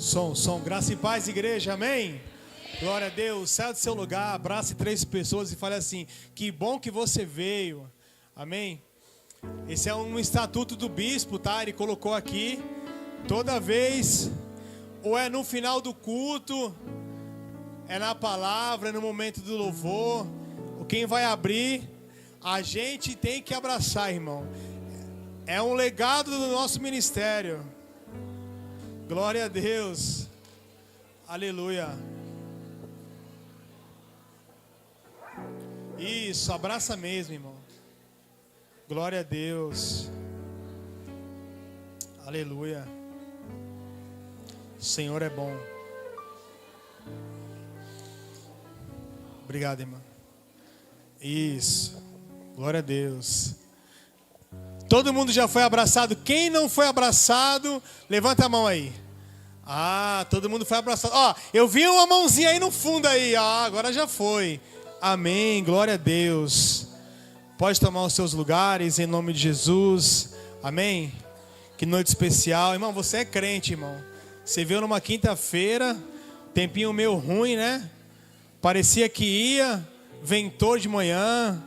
Som. Graça e paz, igreja, amém? Glória a Deus. Saia do seu lugar, abrace 3 pessoas e fale assim: que bom que você veio, amém? Esse é um estatuto do bispo, tá? Ele colocou aqui, toda vez, ou é no final do culto, é na palavra, é no momento do louvor, quem vai abrir, a gente tem que abraçar, irmão. É um legado do nosso ministério. Glória a Deus. Aleluia. Isso, abraça mesmo, irmão. Glória a Deus. Aleluia. O Senhor é bom. Obrigado, irmão. Isso. Glória a Deus. Todo mundo já foi abraçado. Quem não foi abraçado, levanta a mão aí. Ah, todo mundo foi abraçado. Ó, eu vi uma mãozinha aí no fundo aí. Ah, agora já foi. Amém. Glória a Deus. Pode tomar os seus lugares em nome de Jesus. Amém. Que noite especial. Irmão, você é crente, irmão. Você veio numa quinta-feira, tempinho meio ruim, né? Parecia que ia, ventou de manhã.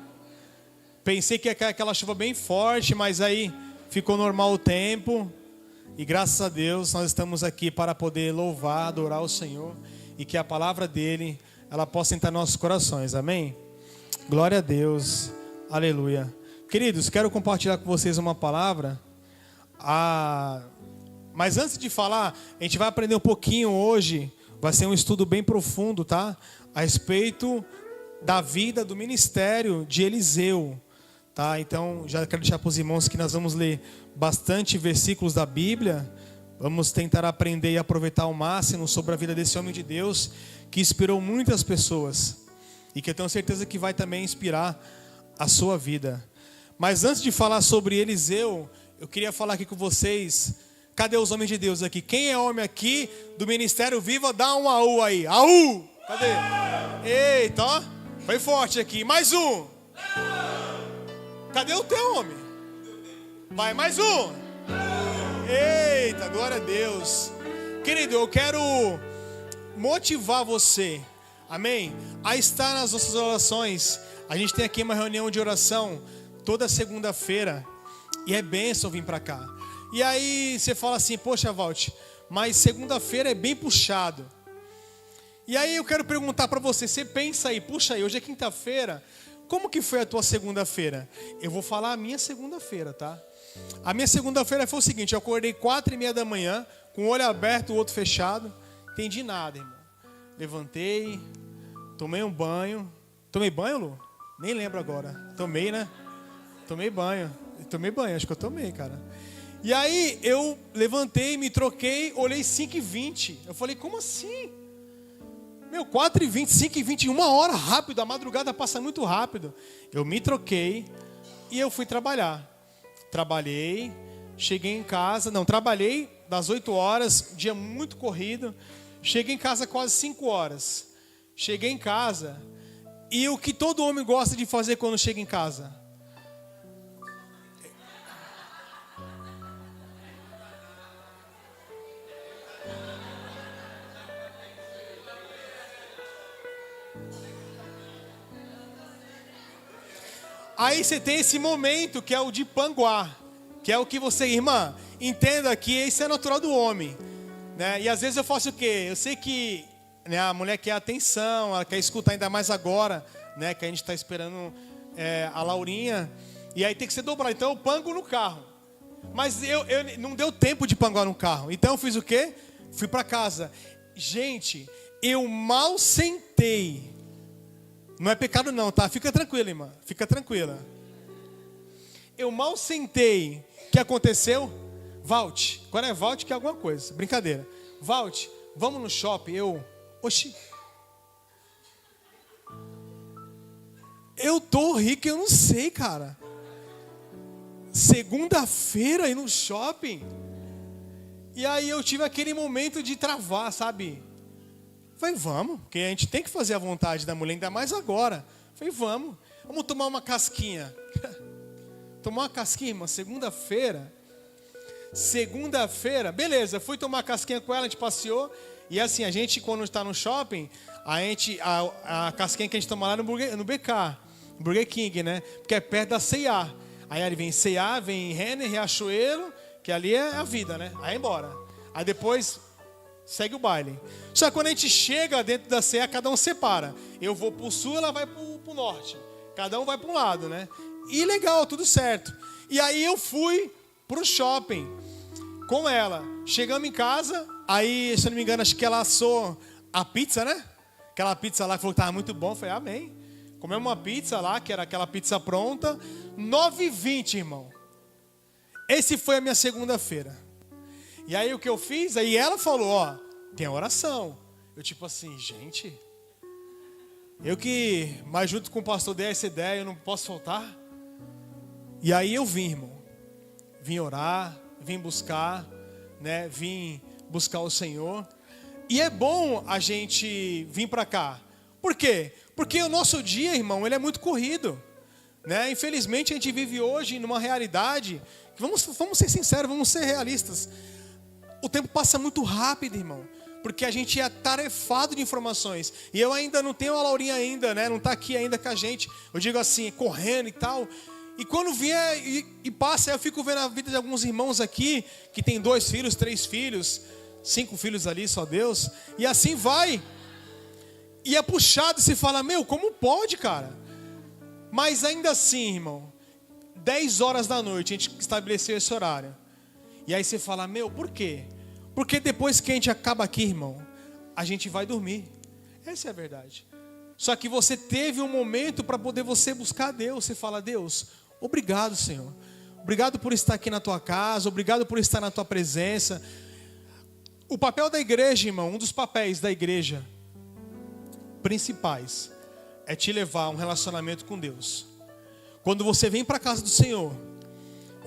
Pensei que ia cair aquela chuva bem forte, mas aí ficou normal o tempo. E graças a Deus nós estamos aqui para poder louvar, adorar o Senhor. E que a palavra dele, ela possa entrar em nossos corações, amém? Glória a Deus, aleluia. Queridos, quero compartilhar com vocês uma palavra. Mas antes de falar, a gente vai aprender um pouquinho hoje. Vai ser um estudo bem profundo, tá? A respeito da vida, do ministério de Eliseu. Tá? Então, já quero deixar para os irmãos que nós vamos ler bastante versículos da Bíblia. Vamos tentar aprender e aproveitar ao máximo sobre a vida desse homem de Deus, que inspirou muitas pessoas. E que eu tenho certeza que vai também inspirar a sua vida. Mas antes de falar sobre Eliseu, eu queria falar aqui com vocês. Cadê os homens de Deus aqui? Quem é homem aqui do Ministério Viva, dá um aú aí. Aú! Cadê? Eita, ó. Foi forte aqui. Mais um. Cadê o teu homem? Vai, mais um. Eita, glória a Deus. Querido, eu quero motivar você, amém? A estar nas nossas orações. A gente tem aqui uma reunião de oração toda segunda-feira. E é bênção vir para cá. E aí você fala assim: poxa, Valt, mas segunda-feira é bem puxado. E aí eu quero perguntar para você, você pensa aí, puxa aí, hoje é quinta-feira, como que foi a tua segunda-feira? Eu vou falar a minha segunda-feira, tá? A minha segunda-feira foi o seguinte: eu acordei 4:30 da manhã, com o olho aberto, o outro fechado, entendi nada, irmão. Levantei, tomei um banho. Tomei banho, Lu? Nem lembro agora. Tomei, né? Tomei banho, acho que eu tomei, cara. E aí eu levantei, me troquei, olhei 5:20. Eu falei, como assim? Meu, 4:20, 5:20, 1 hora rápido, a madrugada passa muito rápido. Eu me troquei e eu fui trabalhar. Trabalhei, cheguei em casa, trabalhei das 8 horas, dia muito corrido. Cheguei em casa quase 5 horas. Cheguei em casa e o que todo homem gosta de fazer quando chega em casa? Aí você tem esse momento que é o de panguar, que é o que você, irmã, entenda que isso é natural do homem, né? E às vezes eu faço o quê? Eu sei que, né, a mulher quer atenção, ela quer escutar ainda mais agora, né? Que a gente está esperando a Laurinha, e aí tem que ser dobrado. Então eu pango no carro, mas eu não deu tempo de panguar no carro. Então eu fiz o quê? Fui para casa. Gente, eu mal sentei. Não é pecado não, tá? Fica tranquila, irmã. Fica tranquila. Eu mal sentei. O que aconteceu? Valt. Quando é Valt, que é alguma coisa. Brincadeira. Valt, vamos no shopping. Oxi. Eu tô rico, eu não sei, cara. Segunda-feira ir no shopping. E aí eu tive aquele momento de travar, sabe? Falei, vamos, porque a gente tem que fazer a vontade da mulher, ainda mais agora. Falei, vamos tomar uma casquinha. Tomar uma casquinha, irmã, segunda-feira. Segunda-feira, beleza, fui tomar casquinha com ela, a gente passeou. E assim, a gente quando está no shopping, a casquinha que a gente toma lá no BK, Burger King, né? Porque é perto da C&A. Aí ali vem C&A, vem Renner, Riachuelo, que ali é a vida, né? Aí embora. Aí depois segue o baile. Só que quando a gente chega dentro da C&A, cada um separa. Eu vou pro sul, ela vai pro norte. Cada um vai para um lado, né? E legal, tudo certo. E aí eu fui pro shopping com ela. Chegamos em casa, aí, se eu não me engano, acho que ela assou a pizza, né? Aquela pizza lá que falou que estava muito bom. Eu falei, amém. Comemos uma pizza lá, que era aquela pizza pronta. 9h20, irmão. Esse foi a minha segunda-feira. E aí o que eu fiz? Aí ela falou, ó, tem a oração. Eu tipo assim, gente, eu que, mais junto com o pastor dei essa ideia, eu não posso faltar. E aí eu vim, irmão. Vim orar, vim buscar, né? Vim buscar o Senhor. E é bom a gente vir para cá. Por quê? Porque o nosso dia, irmão, ele é muito corrido, né? Infelizmente a gente vive hoje numa realidade que vamos ser sinceros, vamos ser realistas. O tempo passa muito rápido, irmão, porque a gente é atarefado de informações. E eu ainda não tenho a Laurinha ainda, né? Não está aqui ainda com a gente. Eu digo assim, correndo e tal. E quando vier e passa, eu fico vendo a vida de alguns irmãos aqui que tem 2 filhos, 3 filhos, 5 filhos ali, só Deus. E assim vai. E é puxado, se fala, meu, como pode, cara? Mas ainda assim, irmão, 10 horas da noite a gente estabeleceu esse horário. E aí você fala, meu, por quê? Porque depois que a gente acaba aqui, irmão, a gente vai dormir. Essa é a verdade. Só que você teve um momento para poder você buscar a Deus. Você fala, Deus, obrigado, Senhor. Obrigado por estar aqui na tua casa. Obrigado por estar na tua presença. O papel da igreja, irmão, um dos papéis da igreja principais é te levar a um relacionamento com Deus. Quando você vem para a casa do Senhor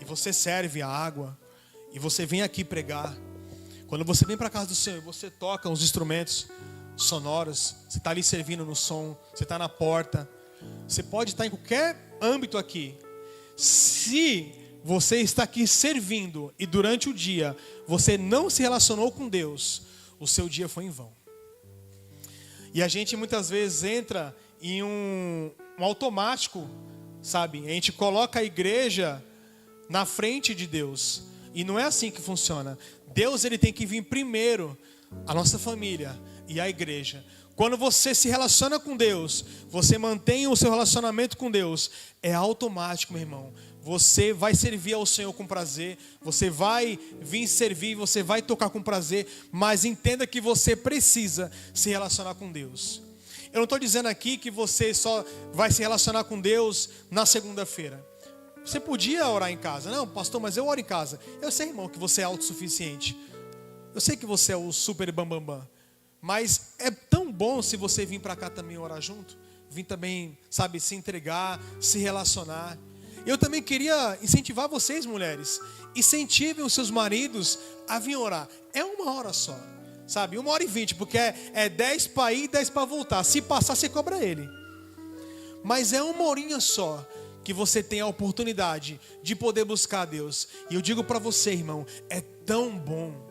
e você serve a água e você vem aqui pregar, quando você vem para a casa do Senhor e você toca os instrumentos sonoros, você está ali servindo no som, você está na porta, você pode estar em qualquer âmbito aqui. Se você está aqui servindo e durante o dia você não se relacionou com Deus, o seu dia foi em vão. E a gente muitas vezes entra em um automático, sabe? A gente coloca a igreja na frente de Deus. E não é assim que funciona. Deus, ele tem que vir primeiro, a nossa família e a igreja. Quando você se relaciona com Deus, você mantém o seu relacionamento com Deus, é automático, meu irmão. Você vai servir ao Senhor com prazer, você vai vir servir, você vai tocar com prazer, mas entenda que você precisa se relacionar com Deus. Eu não estou dizendo aqui que você só vai se relacionar com Deus na segunda-feira. Você podia orar em casa. Não, pastor, mas eu oro em casa. Eu sei, irmão, que você é autossuficiente. Eu sei que você é o super bambambam. Mas é tão bom se você vir para cá também orar junto. Vir também, sabe, se entregar, se relacionar. Eu também queria incentivar vocês, mulheres. Incentivem os seus maridos a vir orar. É 1 hora só, sabe? 1h20, porque é 10 para ir e 10 para voltar. Se passar, você cobra ele. Mas é 1 horinha só que você tem a oportunidade de poder buscar a Deus. E eu digo para você, irmão, é tão bom.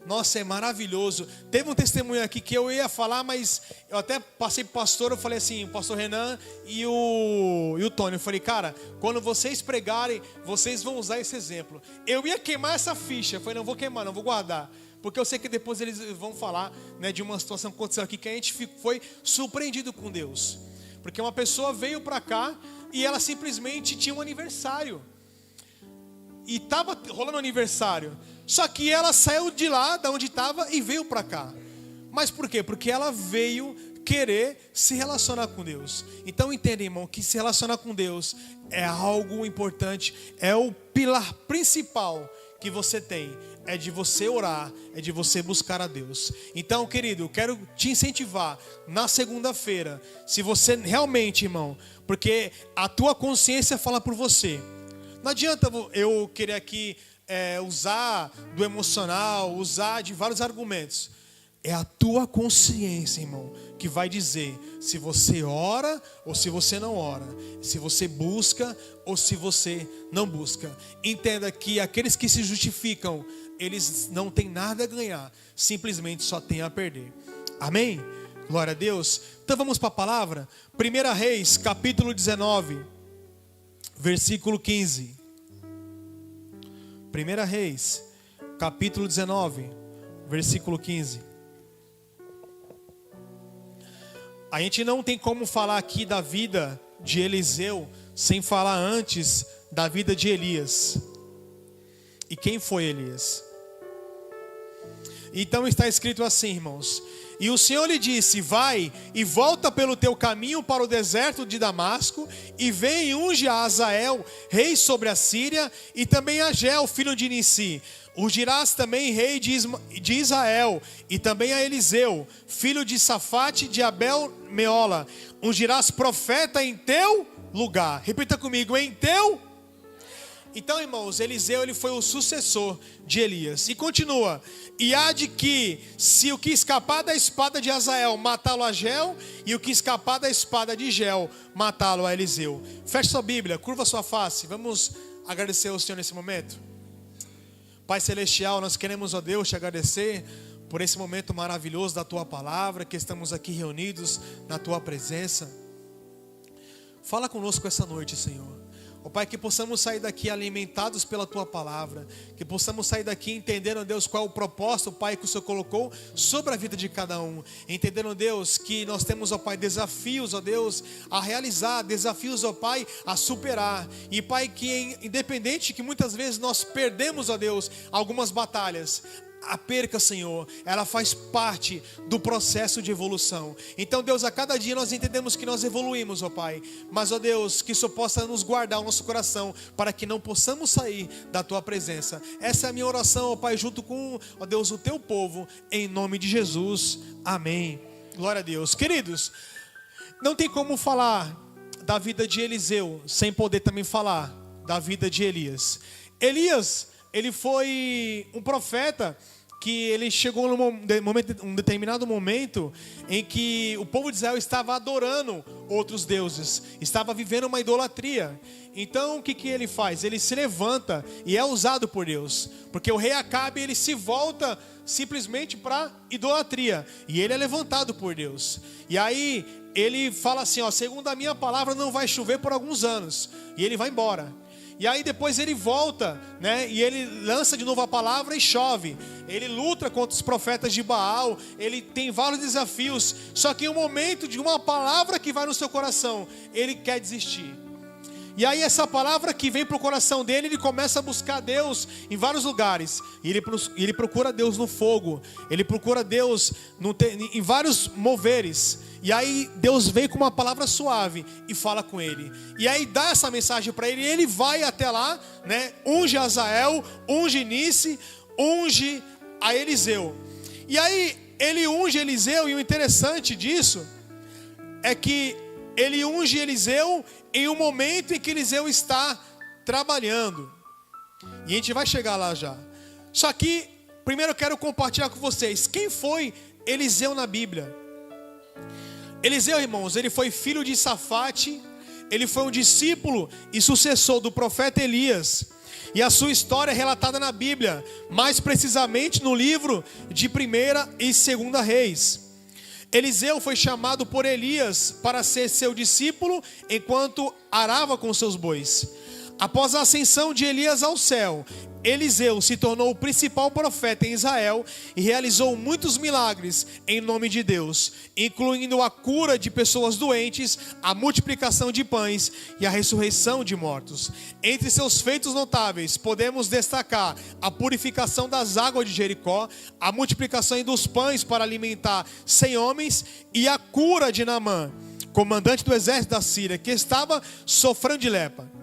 Nossa, é maravilhoso. Teve um testemunho aqui que eu ia falar, mas eu até passei pro pastor, eu falei assim, o pastor Renan e o Tony. Eu falei, cara, quando vocês pregarem, vocês vão usar esse exemplo. Eu ia queimar essa ficha. Eu falei, não vou queimar, não vou guardar. Porque eu sei que depois eles vão falar, né, de uma situação que aconteceu aqui, que a gente foi surpreendido com Deus. Porque uma pessoa veio para cá e ela simplesmente tinha um aniversário. E estava rolando aniversário. Só que ela saiu de lá, da onde estava, e veio para cá. Mas por quê? Porque ela veio querer se relacionar com Deus. Então entenda, irmão, que se relacionar com Deus é algo importante. É o pilar principal que você tem. É de você orar, é de você buscar a Deus. Então, querido, eu quero te incentivar na segunda-feira. Se você realmente, irmão, porque a tua consciência fala por você. Não adianta eu querer aqui usar do emocional, usar de vários argumentos. É a tua consciência, irmão, que vai dizer se você ora ou se você não ora, se você busca ou se você não busca. Entenda que aqueles que se justificam, eles não têm nada a ganhar, simplesmente só têm a perder. Amém? Glória a Deus. Então vamos para a palavra. 1 Reis, capítulo 19, versículo 15. 1 Reis, capítulo 19, versículo 15. A gente não tem como falar aqui da vida de Eliseu sem falar antes da vida de Elias. E quem foi Elias? Então está escrito assim, irmãos: e o Senhor lhe disse: vai e volta pelo teu caminho para o deserto de Damasco, e vem e unge a Azael, rei sobre a Síria, e também a Gel, filho de Nissi. Ungirás também rei de Israel, e também a Eliseu, filho de Safate de Abel Meola. Ungirás profeta em teu lugar. Repita comigo: em teu. Então, irmãos, Eliseu, ele foi o sucessor de Elias. E continua: e há de que, se o que escapar da espada de Azael, matá-lo a Gel, e o que escapar da espada de Gel, matá-lo a Eliseu. Feche sua Bíblia, curva sua face. Vamos agradecer ao Senhor nesse momento. Pai Celestial, nós queremos, ó Deus, te agradecer por esse momento maravilhoso da Tua Palavra, que estamos aqui reunidos na Tua presença. Fala conosco essa noite, Senhor. Ó Pai, que possamos sair daqui alimentados pela Tua Palavra, que possamos sair daqui entendendo, Deus, qual é o propósito, Pai, que o Senhor colocou sobre a vida de cada um. Entendendo, Deus, que nós temos, ó Pai, desafios, ó Deus, a realizar, desafios, ó Pai, a superar. E Pai, que independente que muitas vezes nós perdemos, ó Deus, algumas batalhas, a perca, Senhor, ela faz parte do processo de evolução. Então, Deus, a cada dia nós entendemos que nós evoluímos, ó Pai. Mas, ó Deus, que isso possa nos guardar o nosso coração, para que não possamos sair da Tua presença. Essa é a minha oração, ó Pai, junto com, ó Deus, o Teu povo, em nome de Jesus. Amém. Glória a Deus. Queridos, não tem como falar da vida de Eliseu sem poder também falar da vida de Elias. Elias, ele foi um profeta que ele chegou num determinado momento em que o povo de Israel estava adorando outros deuses, estava vivendo uma idolatria. Então o que ele faz? Ele se levanta e é usado por Deus, porque o rei Acabe, ele se volta simplesmente para idolatria, e ele é levantado por Deus. E aí ele fala assim, ó: segundo a minha palavra não vai chover por alguns anos, e ele vai embora. E aí depois ele volta, né? E ele lança de novo a palavra e chove. Ele luta contra os profetas de Baal. Ele tem vários desafios. Só que em um momento de uma palavra que vai no seu coração, ele quer desistir. E aí essa palavra que vem para o coração dele, ele começa a buscar Deus em vários lugares. E ele procura Deus no fogo. Ele procura Deus em vários moveres. E aí Deus vem com uma palavra suave e fala com ele. E aí dá essa mensagem para ele. E ele vai até lá, né? Unge Azael, unge Nissi, unge a Eliseu. E aí ele unge Eliseu. E o interessante disso é que ele unge Eliseu em um momento em que Eliseu está trabalhando. E a gente vai chegar lá já. Só que primeiro eu quero compartilhar com vocês quem foi Eliseu na Bíblia. Eliseu, irmãos, ele foi filho de Safate. Ele foi um discípulo e sucessor do profeta Elias. E a sua história é relatada na Bíblia, mais precisamente no livro de 1ª e 2ª Reis. Eliseu foi chamado por Elias para ser seu discípulo enquanto arava com seus bois. Após a ascensão de Elias ao céu, Eliseu se tornou o principal profeta em Israel e realizou muitos milagres em nome de Deus, incluindo a cura de pessoas doentes, a multiplicação de pães e a ressurreição de mortos. Entre seus feitos notáveis, podemos destacar a purificação das águas de Jericó, a multiplicação dos pães para alimentar 100 homens e a cura de Naamã, comandante do exército da Síria, que estava sofrendo de lepra.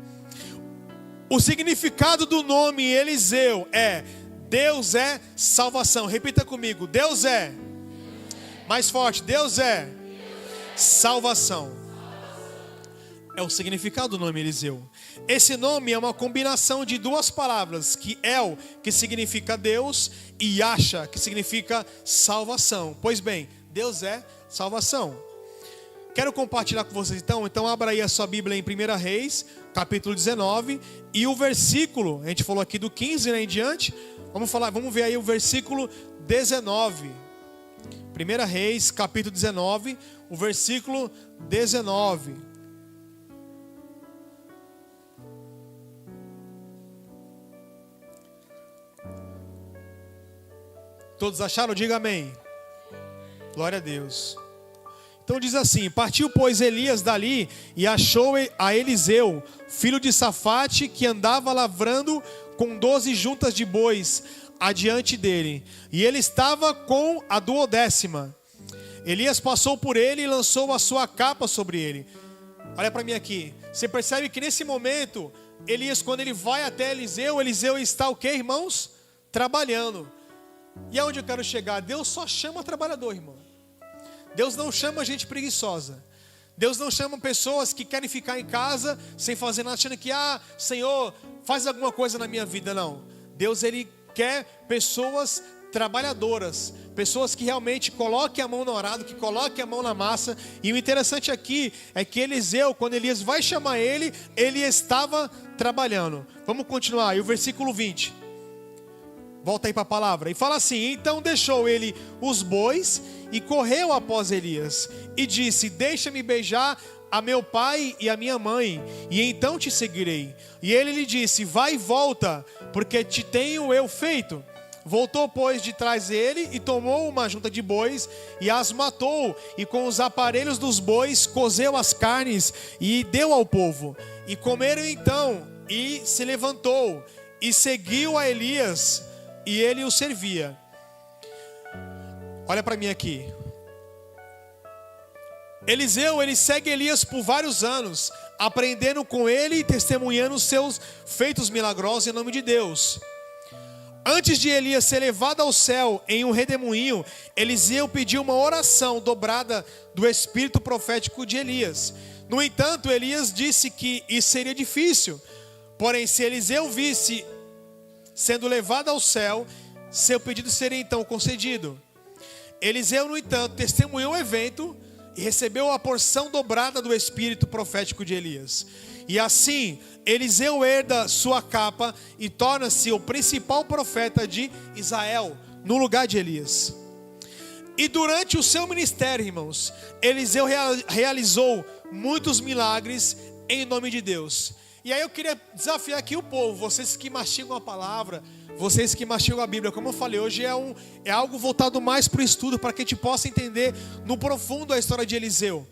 O significado do nome Eliseu é: Deus é salvação. Repita comigo: Deus é. Mais forte: Deus é salvação. É o significado do nome Eliseu. Esse nome é uma combinação de duas palavras, que El, que significa Deus, e Yasha, que significa salvação. Pois bem, Deus é salvação. Quero compartilhar com vocês então abra aí a sua Bíblia em 1 Reis, capítulo 19, e o versículo, a gente falou aqui do 15, né, em diante, vamos ver aí o versículo 19. 1 Reis, capítulo 19, o versículo 19. Todos acharam? Diga amém. Glória a Deus. Então diz assim: partiu, pois, Elias dali e achou a Eliseu, filho de Safate, que andava lavrando com 12 juntas de bois adiante dele. E ele estava com a 12ª. Elias passou por ele e lançou a sua capa sobre ele. Olha para mim aqui. Você percebe que nesse momento, Elias, quando ele vai até Eliseu, Eliseu está o quê, irmãos? Trabalhando. E aonde eu quero chegar? Deus só chama trabalhador, irmão. Deus não chama gente preguiçosa. Deus não chama pessoas que querem ficar em casa sem fazer nada, achando que, Senhor, faz alguma coisa na minha vida. Não. Deus, Ele quer pessoas trabalhadoras, pessoas que realmente coloquem a mão no arado, que coloquem a mão na massa. E o interessante aqui é que Eliseu, quando Elias vai chamar ele estava trabalhando. Vamos continuar, e o versículo 20. Volta aí para a palavra. E fala assim: então deixou ele os bois e correu após Elias. E disse: deixa-me beijar a meu pai e a minha mãe, e então te seguirei. E ele lhe disse: vai e volta, porque te tenho eu feito. Voltou, pois, de trás dele e tomou uma junta de bois e as matou. E com os aparelhos dos bois cozeu as carnes e deu ao povo. E comeram então, e se levantou e seguiu a Elias. E ele o servia. Olha para mim aqui. Eliseu, ele segue Elias por vários anos, aprendendo com ele e testemunhando os seus feitos milagrosos em nome de Deus. Antes de Elias ser levado ao céu em um redemoinho, Eliseu pediu uma oração dobrada do espírito profético de Elias. No entanto, Elias disse que isso seria difícil. Porém, se Eliseu visse sendo levado ao céu, seu pedido seria então concedido. Eliseu, no entanto, testemunhou o evento e recebeu a porção dobrada do espírito profético de Elias. E assim, Eliseu herda sua capa e torna-se o principal profeta de Israel, no lugar de Elias. E durante o seu ministério, irmãos, Eliseu realizou muitos milagres em nome de Deus. E aí eu queria desafiar aqui o povo, vocês que mastigam a palavra, vocês que mastigam a Bíblia. Como eu falei, hoje é algo voltado mais para o estudo, para que a gente possa entender no profundo a história de Eliseu.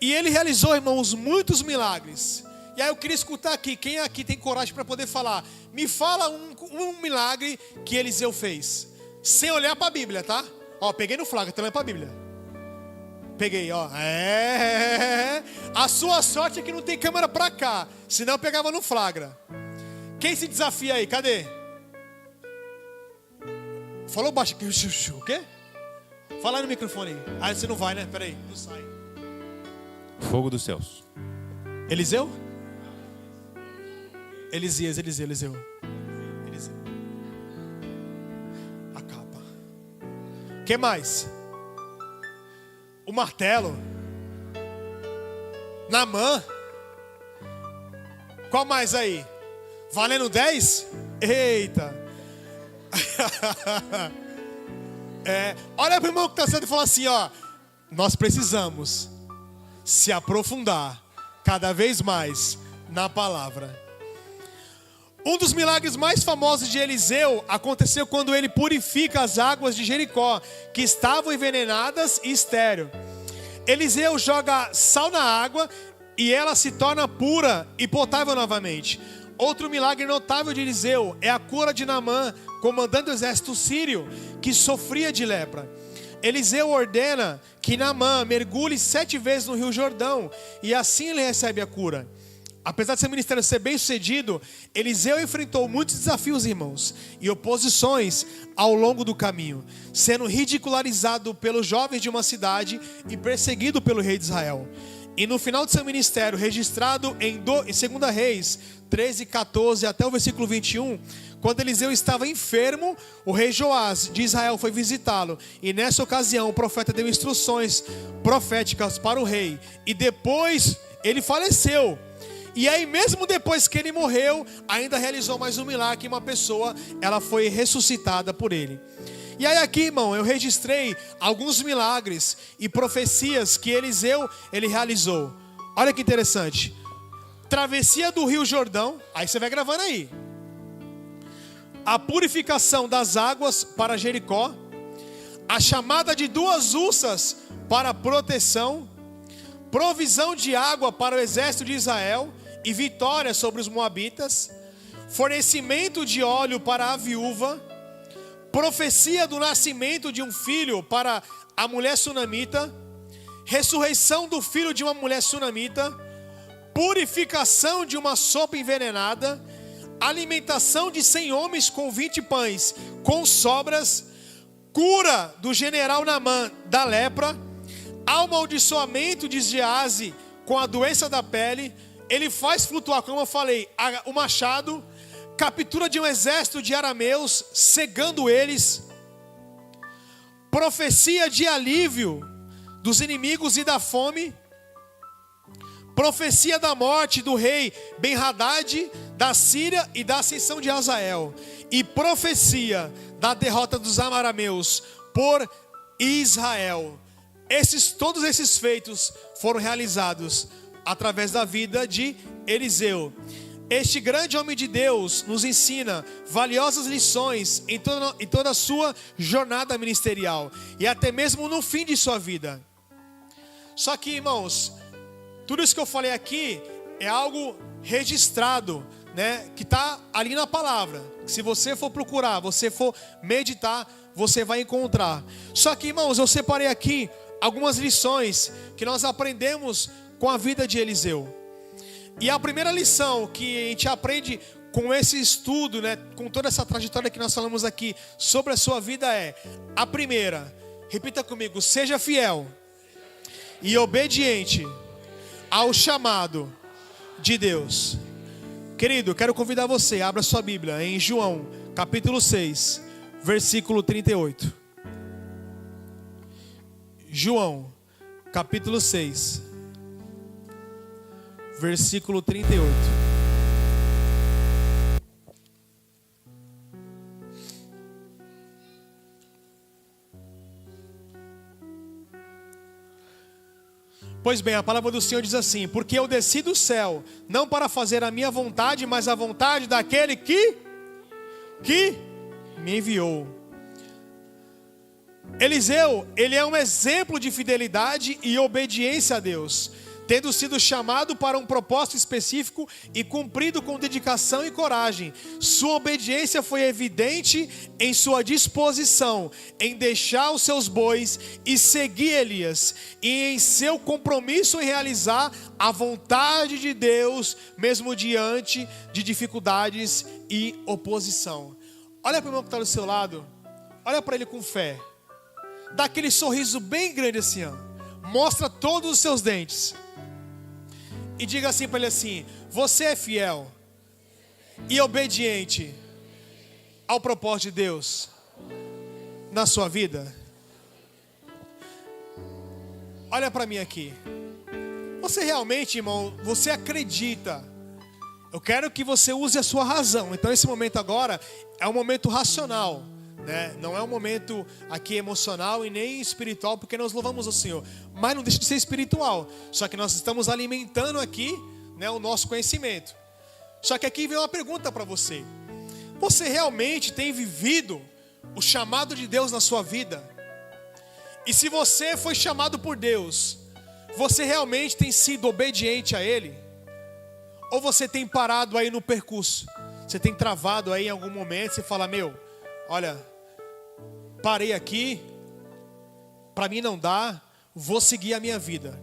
E ele realizou, irmãos, muitos milagres. E aí eu queria escutar aqui, quem aqui tem coragem para poder falar? Me fala um milagre que Eliseu fez, sem olhar para a Bíblia, tá? Ó, peguei no flagra, tô olhando para a Bíblia. Peguei, ó. A sua sorte é que não tem câmera pra cá, senão eu pegava no flagra. Quem se desafia aí? Cadê? Falou baixo aqui. O quê? Fala aí no microfone aí. Ah, você não vai, né? Peraí, não sai. Fogo dos céus. Eliseu? Eliseu. A capa. O que mais? O martelo. Naamã. Qual mais aí? Valendo 10? Eita. Olha para o irmão que está sendo e fala assim, ó. Nós precisamos se aprofundar cada vez mais na palavra. Um dos milagres mais famosos de Eliseu aconteceu quando ele purifica as águas de Jericó, que estavam envenenadas e estéril. Eliseu joga sal na água e ela se torna pura e potável novamente. Outro milagre notável de Eliseu é a cura de Naamã, comandante do exército sírio, que sofria de lepra. Eliseu ordena que Naamã mergulhe 7 vezes no rio Jordão, e assim ele recebe a cura. Apesar de seu ministério ser bem sucedido, Eliseu enfrentou muitos desafios, irmãos, e oposições ao longo do caminho, sendo ridicularizado pelos jovens de uma cidade e perseguido pelo rei de Israel. E no final de seu ministério, registrado em 2 Reis 13, 14 até o versículo 21, quando Eliseu estava enfermo, o rei Joás de Israel foi visitá-lo. E nessa ocasião o profeta deu instruções proféticas para o rei. E depois ele faleceu. E aí mesmo depois que ele morreu, ainda realizou mais um milagre, que uma pessoa, ela foi ressuscitada por ele. E aí aqui, irmão, eu registrei alguns milagres e profecias que Eliseu, ele realizou. Olha que interessante. Travessia do Rio Jordão, aí você vai gravando aí. A purificação das águas para Jericó. A chamada de 2 ursas para proteção. Provisão de água para o exército de Israel e vitória sobre os moabitas. Fornecimento de óleo para a viúva. Profecia do nascimento de um filho para a mulher sunamita. Ressurreição do filho de uma mulher sunamita. Purificação de uma sopa envenenada. Alimentação de 100 homens com 20 pães com sobras. Cura do general Naamã da lepra. Amaldiçoamento de Geazi com a doença da pele. Ele faz flutuar, como eu falei, o machado. Captura de um exército de arameus, cegando eles. Profecia de alívio dos inimigos e da fome. Profecia da morte do rei Ben-Hadad, da Síria e da ascensão de Hazael. E profecia da derrota dos arameus por Israel. Todos esses feitos foram realizados através da vida de Eliseu. Este grande homem de Deus nos ensina valiosas lições em toda a sua jornada ministerial e até mesmo no fim de sua vida. Só que, irmãos, tudo isso que eu falei aqui é algo registrado, né, que está ali na palavra. Se você for procurar, você for meditar, você vai encontrar. Só que, irmãos, eu separei aqui algumas lições que nós aprendemos com a vida de Eliseu. E a primeira lição que a gente aprende com esse estudo, né, com toda essa trajetória que nós falamos aqui sobre a sua vida é: a primeira, repita comigo, seja fiel e obediente ao chamado de Deus. Querido, quero convidar você, abra sua Bíblia em João, capítulo 6, versículo 38. João, capítulo 6, versículo 38. Pois bem, a palavra do Senhor diz assim: porque eu desci do céu, não para fazer a minha vontade, mas a vontade daquele que me enviou. Eliseu, ele é um exemplo de fidelidade e obediência a Deus, tendo sido chamado para um propósito específico e cumprido com dedicação e coragem. Sua obediência foi evidente em sua disposição em deixar os seus bois e seguir Elias, e em seu compromisso em realizar a vontade de Deus, mesmo diante de dificuldades e oposição. Olha para o irmão que está do seu lado, olha para ele com fé, dá aquele sorriso bem grande assim, ó. Mostra todos os seus dentes e diga assim para ele assim: você é fiel e obediente ao propósito de Deus na sua vida? Olha para mim aqui. Você realmente, irmão, você acredita? Eu quero que você use a sua razão. Então esse momento agora é um momento racional, né? Não é um momento aqui emocional e nem espiritual, porque nós louvamos o Senhor, mas não deixa de ser espiritual. Só que nós estamos alimentando aqui, né, o nosso conhecimento. Só que aqui vem uma pergunta para você: você realmente tem vivido o chamado de Deus na sua vida? E se você foi chamado por Deus, você realmente tem sido obediente a Ele? Ou você tem parado aí no percurso? Você tem travado aí em algum momento? Você fala: meu, olha, parei aqui, para mim não dá, vou seguir a minha vida.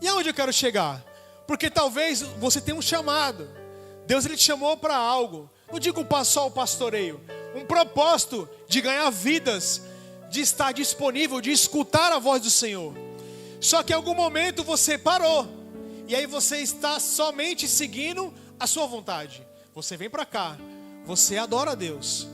E aonde eu quero chegar? Porque talvez você tenha um chamado, Deus ele te chamou para algo, não digo só o pastoreio, um propósito de ganhar vidas, de estar disponível, de escutar a voz do Senhor. Só que em algum momento você parou. E aí você está somente seguindo a sua vontade. Você vem para cá, você adora a Deus,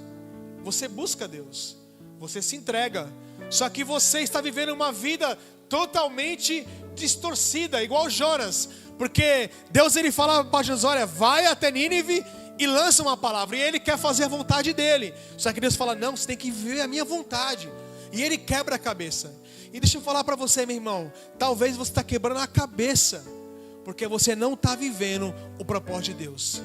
você busca a Deus, você se entrega. Só que você está vivendo uma vida totalmente distorcida, igual Jonas. Porque Deus ele fala para Jonas, olha, vai até Nínive e lança uma palavra. E ele quer fazer a vontade dele. Só que Deus fala, não, você tem que viver a minha vontade. E ele quebra a cabeça. E deixa eu falar para você, meu irmão, talvez você está quebrando a cabeça, porque você não está vivendo o propósito de Deus.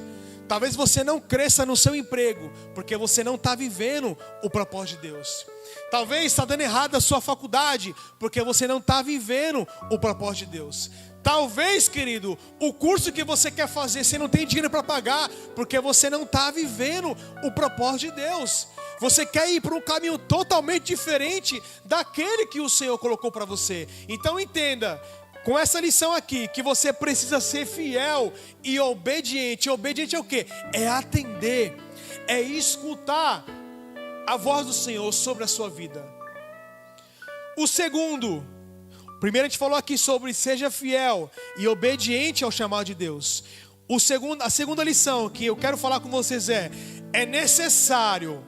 Talvez você não cresça no seu emprego, porque você não está vivendo o propósito de Deus. Talvez está dando errado a sua faculdade, porque você não está vivendo o propósito de Deus. Talvez, querido, o curso que você quer fazer, você não tem dinheiro para pagar, porque você não está vivendo o propósito de Deus. Você quer ir para um caminho totalmente diferente daquele que o Senhor colocou para você. Então entenda, com essa lição aqui, que você precisa ser fiel e obediente. Obediente é o quê? É atender, é escutar a voz do Senhor sobre a sua vida. O segundo, primeiro a gente falou aqui sobre seja fiel e obediente ao chamado de Deus. A segunda lição que eu quero falar com vocês é necessário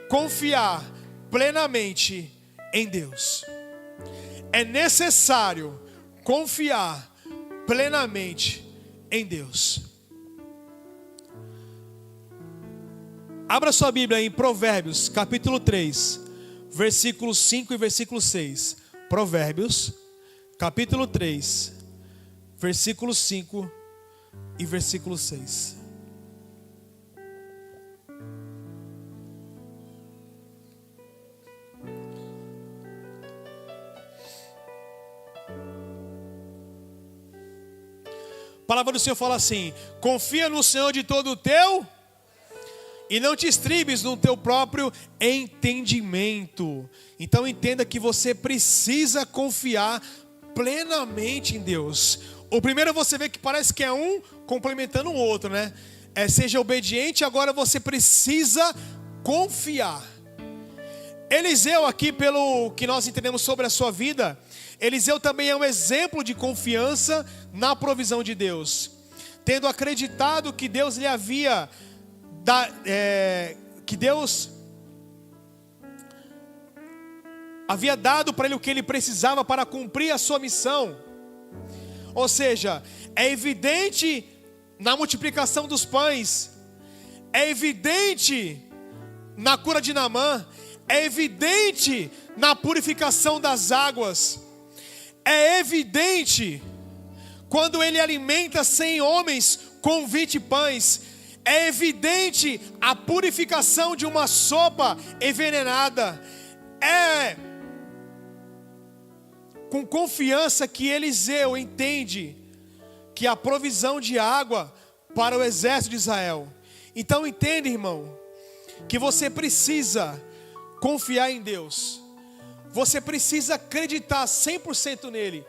confiar plenamente em Deus. É necessário confiar plenamente em Deus. Abra sua Bíblia em Provérbios, capítulo 3, versículos 5 e versículo 6. Provérbios, capítulo 3, versículo 5 e versículo 6. A palavra do Senhor fala assim: confia no Senhor de todo o teu e não te estribes no teu próprio entendimento. Então entenda que você precisa confiar plenamente em Deus. O primeiro você vê que parece que é um complementando o outro, né? Seja obediente, agora você precisa confiar. Eliseu aqui, pelo que nós entendemos sobre a sua vida, Eliseu também é um exemplo de confiança na provisão de Deus. Tendo acreditado que Deus lhe havia havia dado para ele o que ele precisava para cumprir a sua missão. Ou seja, é evidente na multiplicação dos pães, é evidente na cura de Naamã, é evidente na purificação das águas, é evidente quando ele alimenta 100 homens com 20 pães, é evidente a purificação de uma sopa envenenada. É com confiança que Eliseu entende que a provisão de água para o exército de Israel. Então entende, irmão, que você precisa confiar em Deus. Você precisa acreditar 100% nele.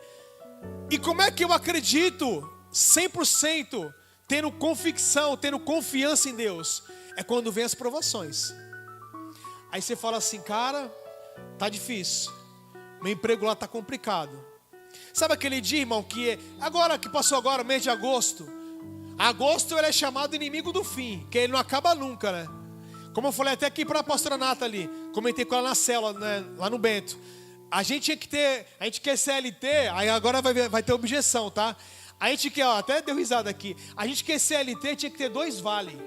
E como é que eu acredito 100%, tendo convicção, tendo confiança em Deus? É quando vem as provações. Aí você fala assim, cara, tá difícil, meu emprego lá tá complicado. Sabe aquele dia, irmão, que agora que passou agora, mês de agosto? Agosto ele é chamado inimigo do fim, que ele não acaba nunca, né? Como eu falei até aqui para a pastora Nata ali, comentei com ela na célula, né, lá no Bento. A gente quer CLT, aí agora vai ter objeção, tá? A gente quer, até deu risada aqui, a gente quer CLT, tinha que ter 2 vale.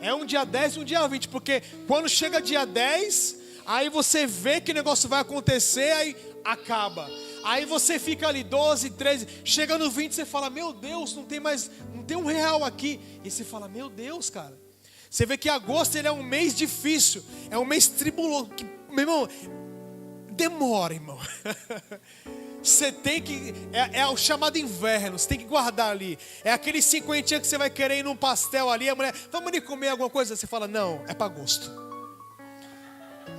É um dia 10 e um dia 20, porque quando chega dia 10, aí você vê que o negócio vai acontecer, aí acaba. Aí você fica ali 12, 13, chega no 20, você fala, meu Deus, não tem R$1 aqui. E você fala, meu Deus, cara. Você vê que agosto ele é um mês difícil, é um mês tribuloso, que, meu irmão, demora, irmão. Você tem que, é o chamado inverno, você tem que guardar ali. É aquele 50 que você vai querer ir num pastel ali, a mulher, vamos ali comer alguma coisa? Você fala, não, é para agosto.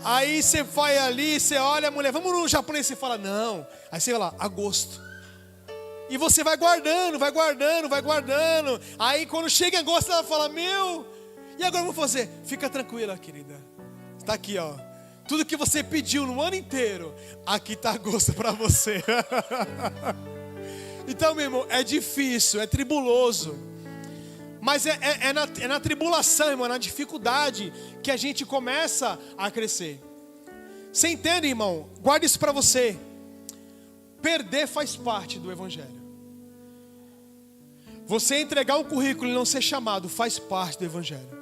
Aí você vai ali, você olha a mulher, vamos no japonês, você fala, não. Aí você vai lá, agosto. E você vai guardando. Aí quando chega em agosto, ela fala, meu... E agora eu vou fazer? Fica tranquila, querida. Está aqui, ó. Tudo que você pediu no ano inteiro, aqui está a gosto para você. Então, meu irmão, é difícil, é tribuloso. Mas é na tribulação, irmão, na dificuldade que a gente começa a crescer. Você entende, irmão? Guarda isso para você. Perder faz parte do evangelho. Você entregar um currículo e não ser chamado faz parte do evangelho.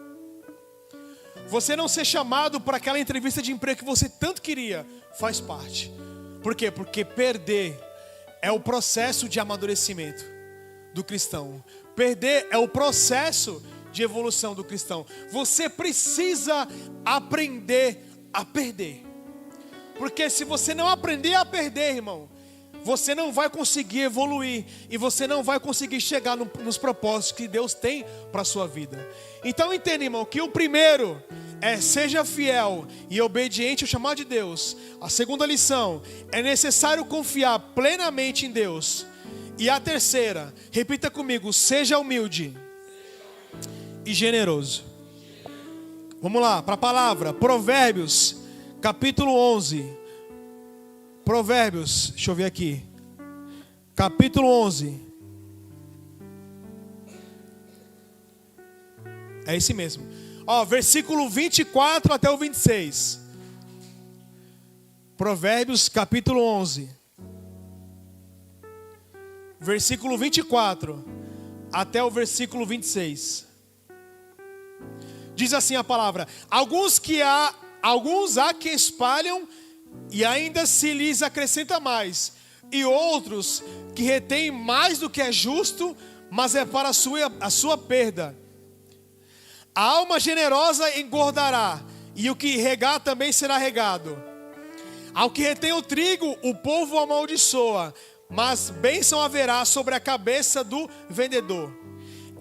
Você não ser chamado para aquela entrevista de emprego que você tanto queria faz parte. Por quê? Porque perder é o processo de amadurecimento do cristão. Perder é o processo de evolução do cristão. Você precisa aprender a perder. Porque se você não aprender a perder, irmão, você não vai conseguir evoluir e você não vai conseguir chegar nos propósitos que Deus tem para a sua vida. Então entenda, irmão, que o primeiro é seja fiel e obediente ao chamado de Deus. A segunda lição é necessário confiar plenamente em Deus. E a terceira, repita comigo, seja humilde e generoso. Vamos lá, para a palavra, Provérbios, capítulo 11. Provérbios, deixa eu ver aqui. Capítulo 11. É esse mesmo. Ó, versículo 24 até o 26. Provérbios, capítulo 11. Versículo 24 até o versículo 26. Diz assim a palavra: Alguns há que espalham e ainda se lhes acrescenta mais, e outros que retêm mais do que é justo, mas é para a sua perda. A alma generosa engordará, e o que regar também será regado. Ao que retém o trigo, o povo amaldiçoa, mas bênção haverá sobre a cabeça do vendedor.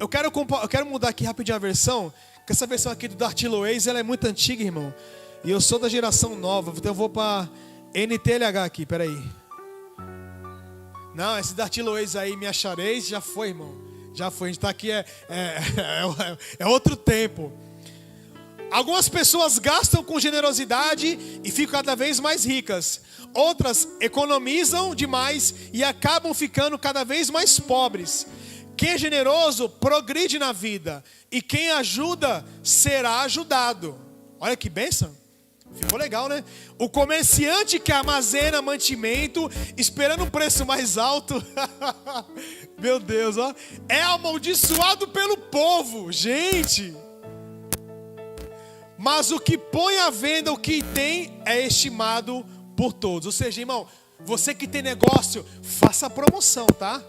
Eu quero mudar aqui rapidinho a versão, que essa versão aqui do Darty Lois, ela é muito antiga, irmão. E eu sou da geração nova, então eu vou para NTLH aqui, peraí. Não, esse Darty Lois aí, me achareis, já foi, irmão. Já foi, a gente está aqui, é outro tempo. Algumas pessoas gastam com generosidade e ficam cada vez mais ricas. Outras economizam demais e acabam ficando cada vez mais pobres. Quem é generoso progride na vida, e quem ajuda será ajudado. Olha que bênção. Ficou legal, né? O comerciante que armazena mantimento, esperando um preço mais alto, meu Deus, ó, é amaldiçoado pelo povo, gente. Mas o que põe à venda o que tem é estimado por todos. Ou seja, irmão, você que tem negócio, faça promoção, tá?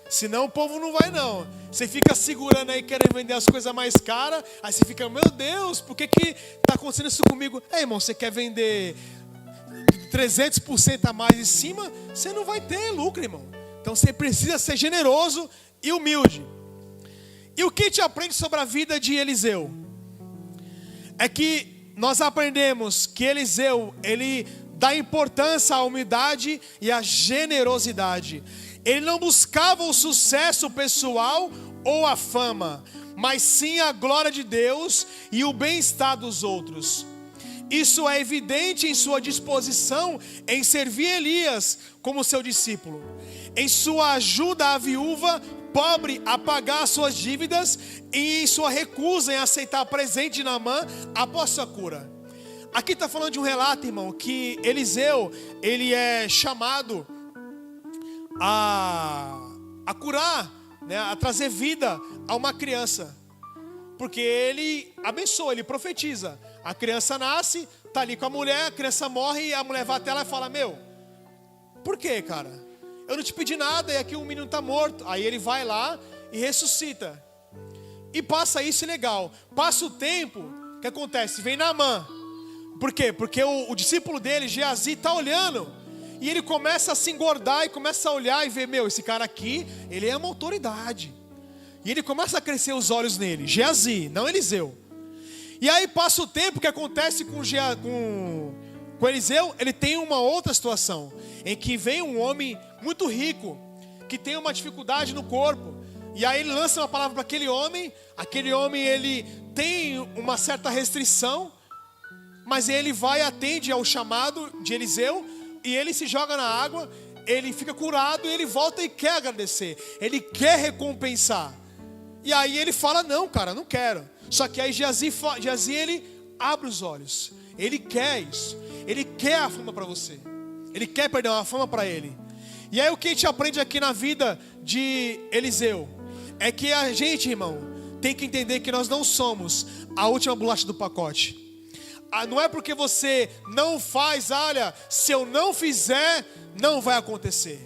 Senão o povo não vai não. Você fica segurando aí, querendo vender as coisas mais caras. Aí você fica, meu Deus, por que está acontecendo isso comigo? Irmão, você quer vender 300% a mais em cima? Você não vai ter lucro, irmão. Então você precisa ser generoso e humilde. E o que te aprende sobre a vida de Eliseu? É que nós aprendemos que Eliseu, ele dá importância à humildade e à generosidade. Ele não buscava o sucesso pessoal ou a fama, mas sim a glória de Deus e o bem-estar dos outros. Isso é evidente em sua disposição em servir Elias como seu discípulo, em sua ajuda à viúva pobre a pagar suas dívidas e em sua recusa em aceitar presente de Naamã após sua cura. Aqui está falando de um relato, irmão, que Eliseu, ele é chamado a curar, né, a trazer vida a uma criança, porque ele abençoa, ele profetiza. A criança nasce, tá ali com a mulher, a criança morre e a mulher vai até ela e fala: meu, por que, cara? Eu não te pedi nada e aqui o menino está morto. Aí ele vai lá e ressuscita. E passa isso, legal. Passa o tempo, o que acontece? Vem Naamã. Por quê? Porque o discípulo dele, Geazi, está olhando. E ele começa a se engordar e começa a olhar e ver, meu, esse cara aqui, ele é uma autoridade. E ele começa a crescer os olhos nele. Geazi, não Eliseu. E aí passa o tempo, o que acontece com Eliseu, ele tem uma outra situação, em que vem um homem muito rico, que tem uma dificuldade no corpo. E aí ele lança uma palavra para aquele homem ele tem uma certa restrição, mas ele vai e atende ao chamado de Eliseu, e ele se joga na água, ele fica curado, e ele volta e quer agradecer, ele quer recompensar. E aí ele fala, não cara, não quero. Só que aí Geazi ele abre os olhos, ele quer isso, ele quer a fama para você, ele quer, a fama para ele. E aí o que a gente aprende aqui na vida de Eliseu é que a gente, irmão, tem que entender que nós não somos a última bolacha do pacote. Não é porque você não faz, olha, se eu não fizer, não vai acontecer.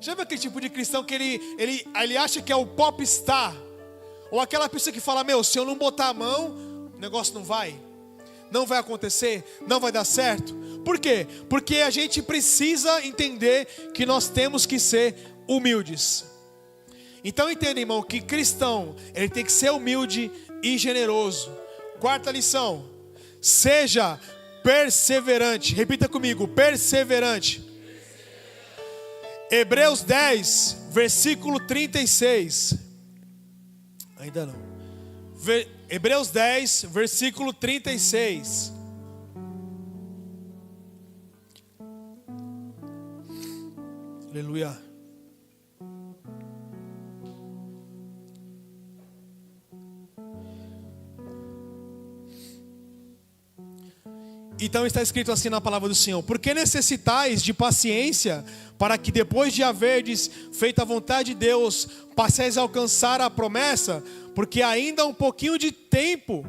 Já viu aquele tipo de cristão que ele acha que é o popstar? Ou aquela pessoa que fala, se eu não botar a mão, o negócio não vai acontecer, não vai dar certo. Por quê? Porque a gente precisa entender que nós temos que ser humildes. Então entenda, irmão, que cristão, ele tem que ser humilde e generoso. Quarta lição, seja perseverante. Repita comigo, perseverante. Hebreus 10, versículo 36. Ainda não. Hebreus 10, versículo 36. Aleluia. Então está escrito assim na palavra do Senhor: porque necessitais de paciência, para que depois de haverdes feito a vontade de Deus, passeis a alcançar a promessa, porque ainda há um pouquinho de tempo,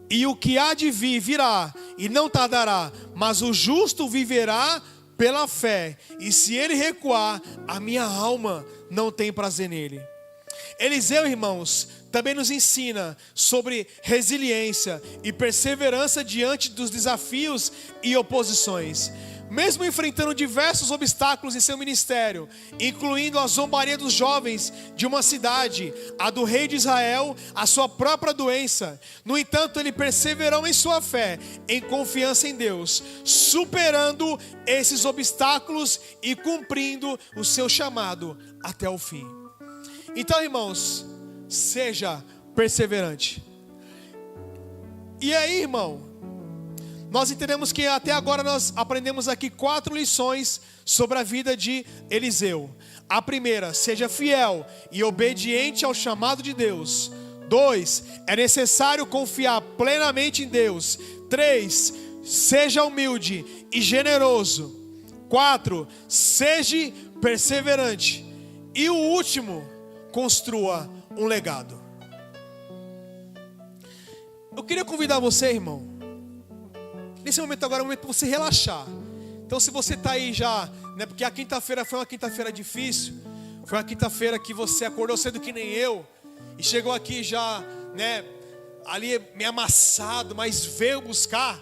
e o que há de vir, virá, e não tardará, mas o justo viverá pela fé, e se ele recuar, a minha alma não tem prazer nele. Eliseu, irmãos, também nos ensina sobre resiliência e perseverança diante dos desafios e oposições. Mesmo enfrentando diversos obstáculos em seu ministério, incluindo a zombaria dos jovens de uma cidade, a do rei de Israel, a sua própria doença, no entanto ele perseverou em sua fé, em confiança em Deus, superando esses obstáculos e cumprindo o seu chamado até o fim. Então, irmãos, seja perseverante. E aí, irmão, nós entendemos que até agora nós aprendemos aqui 4 lições sobre a vida de Eliseu. A primeira, seja fiel e obediente ao chamado de Deus. 2, é necessário confiar plenamente em Deus. 3, seja humilde e generoso. 4, seja perseverante. E o último, construa um legado. Eu queria convidar você, irmão, nesse momento agora é o momento para você relaxar. Então se você está aí já, né, porque a quinta-feira foi uma quinta-feira difícil, foi uma quinta-feira que você acordou cedo que nem eu, e chegou aqui já, né, ali meio amassado, mas veio buscar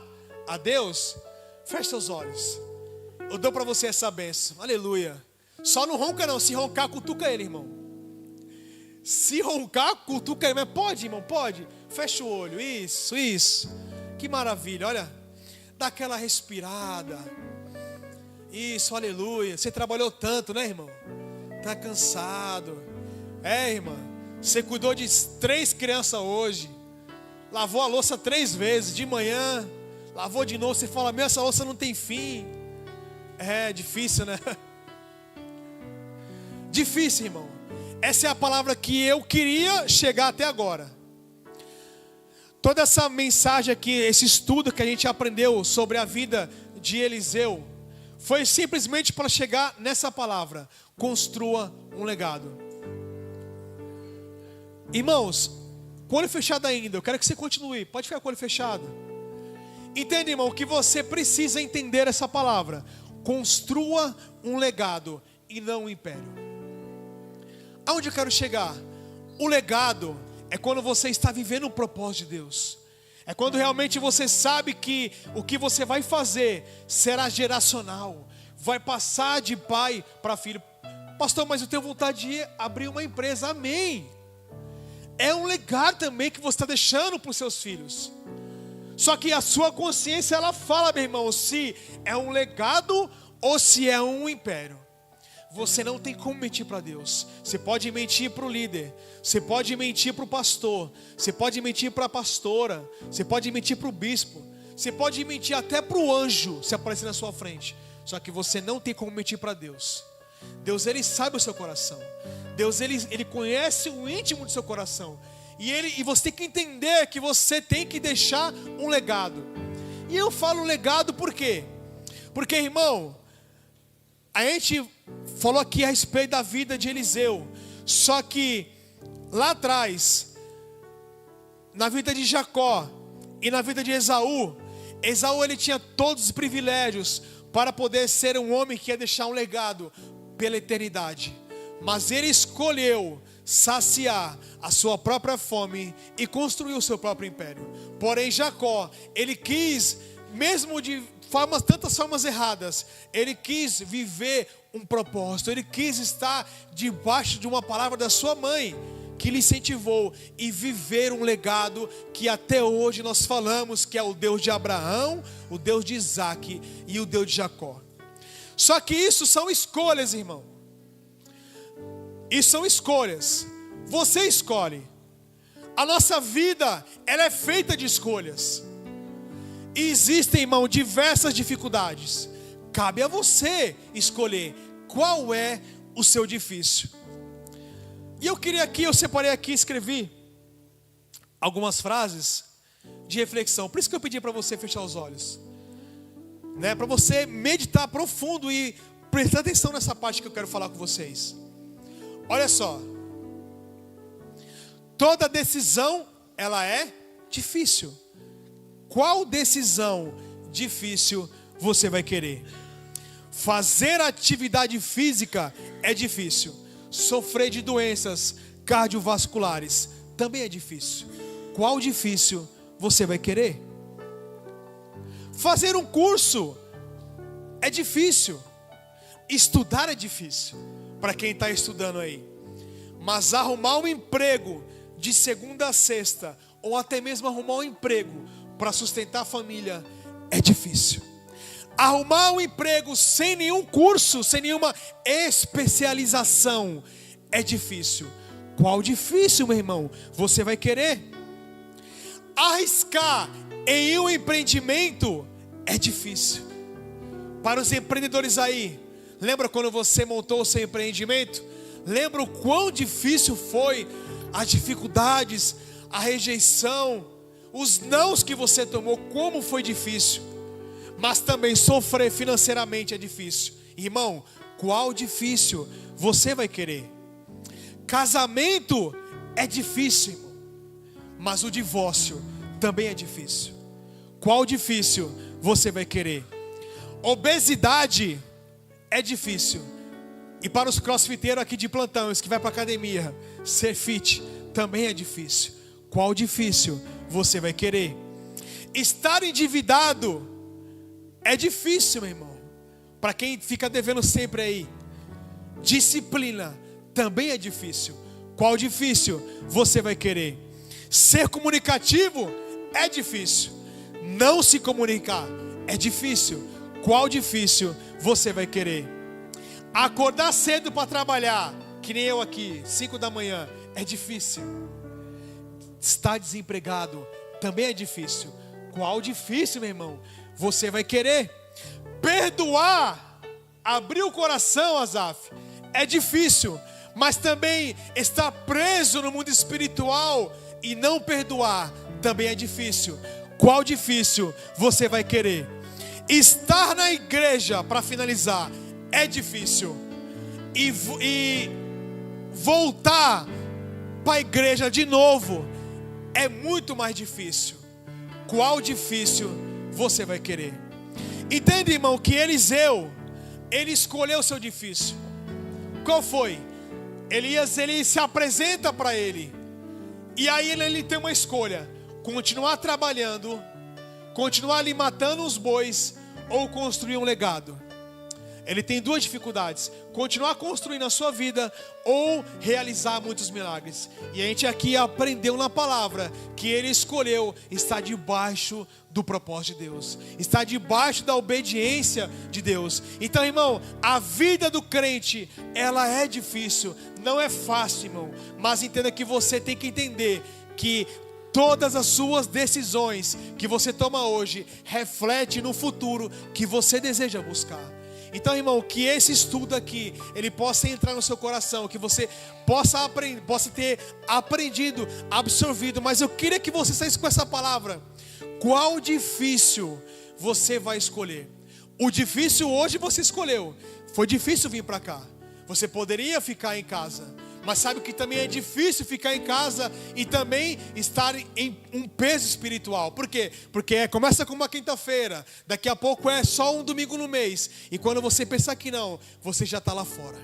a Deus, feche seus olhos. Eu dou para você essa bênção, aleluia. Só não ronca não, se roncar, cutuca ele, irmão. Se roncar, cutuca ele, mas pode, irmão, pode. Fecha o olho, isso, que maravilha, olha. Dá aquela respirada. Isso, aleluia. Você trabalhou tanto, né, irmão? Tá cansado. Irmã, você cuidou de 3 crianças hoje. Lavou a louça 3 vezes. De manhã, lavou de novo. Você fala, essa louça não tem fim. É difícil, né? Difícil, irmão. Essa é a palavra que eu queria chegar até agora. Toda essa mensagem aqui, esse estudo que a gente aprendeu sobre a vida de Eliseu, foi simplesmente para chegar nessa palavra: construa um legado. Irmãos, com o olho fechado ainda, eu quero que você continue, pode ficar com o olho fechado. Entende, irmão, que você precisa entender essa palavra: construa um legado e não um império. Aonde eu quero chegar? O legado é quando você está vivendo o propósito de Deus. É quando realmente você sabe que o que você vai fazer será geracional. Vai passar de pai para filho. Pastor, mas eu tenho vontade de abrir uma empresa. Amém. É um legado também que você está deixando para os seus filhos. Só que a sua consciência, ela fala, meu irmão, se é um legado ou se é um império. você não tem como mentir para Deus. Você pode mentir para o líder, você pode mentir para o pastor, você pode mentir para a pastora, você pode mentir para o bispo, você pode mentir até para o anjo se aparecer na sua frente. Só que você não tem como mentir para Deus. Deus, Ele sabe o seu coração. Deus, Ele conhece o íntimo do seu coração. E você tem que entender que você tem que deixar um legado. E eu falo legado por quê? Porque, irmão, a gente falou aqui a respeito da vida de Eliseu. Só que lá atrás, na vida de Jacó e na vida de Esaú, ele tinha todos os privilégios para poder ser um homem que ia deixar um legado pela eternidade. Mas ele escolheu saciar a sua própria fome e construir o seu próprio império. Porém Jacó, ele quis, mesmo de tantas formas erradas, ele quis viver um propósito. Ele quis estar debaixo de uma palavra da sua mãe, que lhe incentivou, e viver um legado que até hoje nós falamos que é o Deus de Abraão, o Deus de Isaac e o Deus de Jacó. Só que isso são escolhas, irmão. Isso são escolhas. Você escolhe. A nossa vida, ela é feita de escolhas. E existem, irmão, diversas dificuldades. Cabe a você escolher qual é o seu difícil. E eu separei aqui, escrevi algumas frases de reflexão. Por isso que eu pedi para você fechar os olhos, né? Para você meditar profundo e prestar atenção nessa parte que eu quero falar com vocês. Olha só. Toda decisão, ela é difícil. Qual decisão difícil você vai querer? Fazer atividade física é difícil. Sofrer de doenças cardiovasculares também é difícil. Qual difícil você vai querer? Fazer um curso é difícil. Estudar é difícil para quem está estudando aí. Mas arrumar um emprego de segunda a sexta, ou até mesmo arrumar um emprego para sustentar a família, é difícil. Arrumar um emprego sem nenhum curso, sem nenhuma especialização, é difícil. Qual difícil, meu irmão, você vai querer? Arriscar em um empreendimento é difícil. Para os empreendedores aí, lembra quando você montou o seu empreendimento? Lembra o quão difícil foi as dificuldades, a rejeição, os nãos que você tomou, como foi difícil. Mas também sofrer financeiramente é difícil. Irmão, qual difícil você vai querer? Casamento é difícil, irmão, mas o divórcio também é difícil. Qual difícil você vai querer? Obesidade é difícil. E para os crossfiteiros aqui de plantão, os que vai para academia, ser fit também é difícil. Qual difícil você vai querer? Estar endividado é difícil, meu irmão. Para quem fica devendo sempre aí. Disciplina também é difícil. Qual difícil você vai querer? Ser comunicativo é difícil. Não se comunicar é difícil. Qual difícil você vai querer? Acordar cedo para trabalhar, que nem eu aqui, 5 da manhã, é difícil. Estar desempregado também é difícil. Qual difícil, meu irmão, você vai querer? Perdoar, abrir o coração, Azaf, é difícil. Mas também estar preso no mundo espiritual e não perdoar também é difícil. Qual difícil você vai querer? Estar na igreja, para finalizar, é difícil. E voltar para a igreja de novo é muito mais difícil. Qual difícil você vai querer? Entende, irmão, que Eliseu, ele escolheu o seu difícil. Qual foi? Elias, ele se apresenta para ele. E aí ele tem uma escolha: continuar trabalhando, continuar ali matando os bois, ou construir um legado. ele tem duas dificuldades: continuar construindo a sua vida ou realizar muitos milagres. E a gente aqui aprendeu na palavra que ele escolheu estar debaixo do propósito de Deus, estar debaixo da obediência de Deus. Então, irmão, a vida do crente, ela é difícil, não é fácil, irmão. Mas entenda que você tem que entender que todas as suas decisões que você toma hoje refletem no futuro que você deseja buscar. Então, irmão, que esse estudo aqui, ele possa entrar no seu coração, que você possa aprender, possa ter aprendido, absorvido. Mas eu queria que você saísse com essa palavra: qual difícil você vai escolher? O difícil hoje você escolheu. Foi difícil vir para cá. Você poderia ficar em casa, mas sabe que também é difícil ficar em casa e também estar em um peso espiritual. Por quê? Porque começa com uma quinta-feira, daqui a pouco é só um domingo no mês, e quando você pensar que não, você já está lá fora.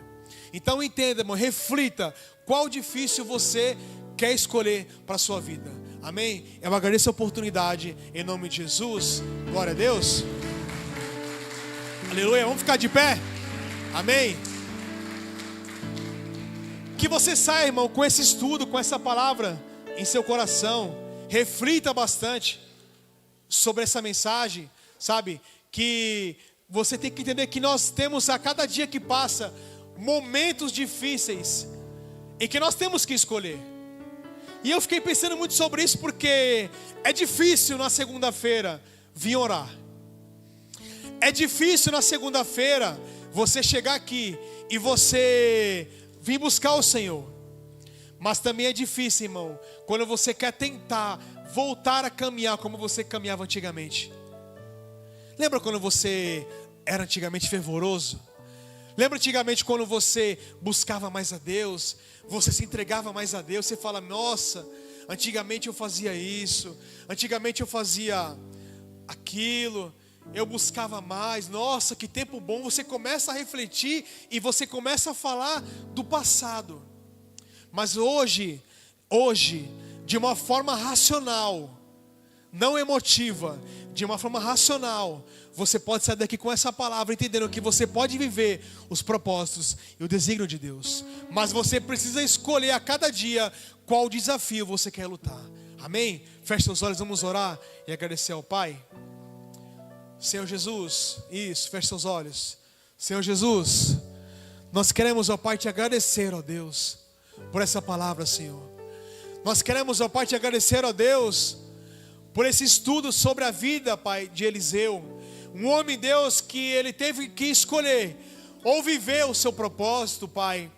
Então entenda, irmão, reflita qual difícil você quer escolher para a sua vida. Amém? Eu agradeço a oportunidade em nome de Jesus. Glória a Deus. Aleluia. Vamos ficar de pé? Amém? Que você saia, irmão, com esse estudo, com essa palavra em seu coração. Reflita bastante sobre essa mensagem, sabe? Que você tem que entender que nós temos, a cada dia que passa, momentos difíceis em que nós temos que escolher. E eu fiquei pensando muito sobre isso, porque é difícil na segunda-feira vir orar. É difícil na segunda-feira você chegar aqui e você vir buscar o Senhor. Mas também é difícil, irmão, quando você quer tentar voltar a caminhar como você caminhava antigamente. Lembra quando você era antigamente fervoroso? Lembra antigamente quando você buscava mais a Deus? Você se entregava mais a Deus? Você fala: nossa, antigamente eu fazia isso, antigamente eu fazia aquilo, eu buscava mais. Nossa, que tempo bom. Você começa a refletir e você começa a falar do passado. Mas hoje, de uma forma racional, não emotiva, de uma forma racional, você pode sair daqui com essa palavra, entendendo que você pode viver os propósitos e o desígnio de Deus. Mas você precisa escolher a cada dia qual desafio você quer lutar. Amém? Feche seus olhos, vamos orar e agradecer ao Pai. Senhor Jesus, isso, feche seus olhos. Senhor Jesus, nós queremos, ó Pai, te agradecer, ó Deus, por essa palavra, Senhor. Nós queremos, ó Pai, te agradecer, ó Deus, por esse estudo sobre a vida, Pai, de Eliseu. Um homem, Deus, que ele teve que escolher ou viver o seu propósito, Pai,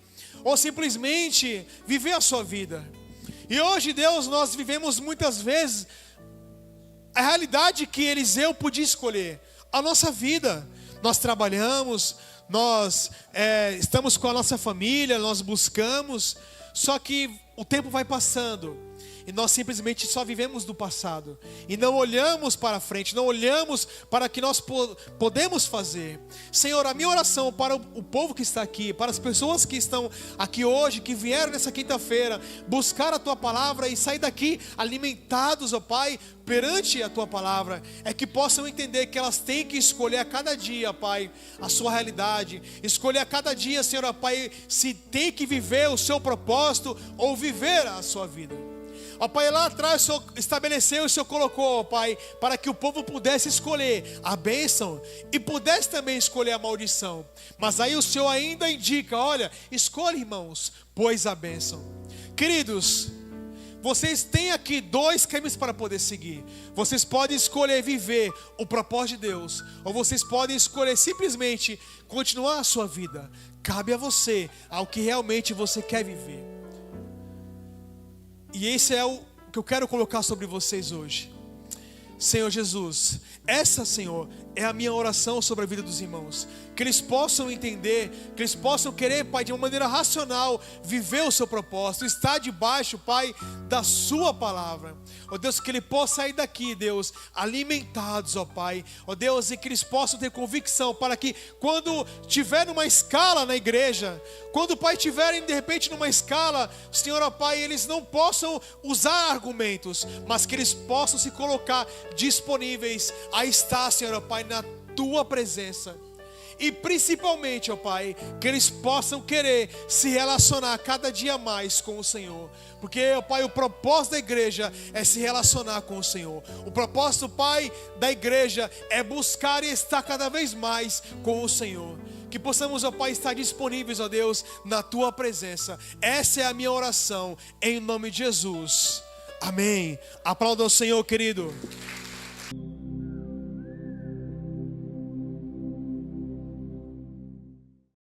ou simplesmente viver a sua vida. E hoje, Deus, nós vivemos muitas vezes a realidade que Eliseu podia escolher: a nossa vida. Nós trabalhamos, nós estamos com a nossa família, nós buscamos, só que o tempo vai passando e nós simplesmente só vivemos do passado e não olhamos para frente, não olhamos para o que nós podemos fazer. Senhor, a minha oração para o povo que está aqui, para as pessoas que estão aqui hoje, que vieram nessa quinta-feira buscar a Tua palavra e sair daqui alimentados, ó Pai, perante a Tua palavra, é que possam entender que elas têm que escolher a cada dia, Pai, a sua realidade. Escolher a cada dia, Senhor, ó Pai, se tem que viver o seu propósito ou viver a sua vida. Ó Pai, lá atrás o Senhor estabeleceu, o Senhor colocou, ó Pai, para que o povo pudesse escolher a bênção e pudesse também escolher a maldição. Mas aí o Senhor ainda indica: olha, escolhe, irmãos, pois a bênção. Queridos, vocês têm aqui dois caminhos para poder seguir. Vocês podem escolher viver o propósito de Deus, ou vocês podem escolher simplesmente continuar a sua vida. Cabe a você, ao que realmente você quer viver. E esse é o que eu quero colocar sobre vocês hoje. Senhor Jesus, essa, Senhor, é a minha oração sobre a vida dos irmãos. Que eles possam entender, que eles possam querer, Pai, de uma maneira racional, viver o seu propósito, estar debaixo, Pai, da sua palavra. Ó Deus, que ele possa sair daqui, Deus, alimentados, ó Pai. Ó Deus, e que eles possam ter convicção para que quando tiver numa escala na igreja, quando, Pai, tiverem de repente numa escala, Senhor, ó Pai, eles não possam usar argumentos, mas que eles possam se colocar disponíveis a estar, Senhor, ó Pai, na Tua presença. e principalmente, ó Pai, que eles possam querer se relacionar cada dia mais com o Senhor. Porque, ó Pai, o propósito da igreja é se relacionar com o Senhor. O propósito, Pai, da igreja é buscar e estar cada vez mais com o Senhor. Que possamos, ó Pai, estar disponíveis, ó Deus, na Tua presença. Essa é a minha oração, em nome de Jesus. Amém. Aplauda o Senhor, querido.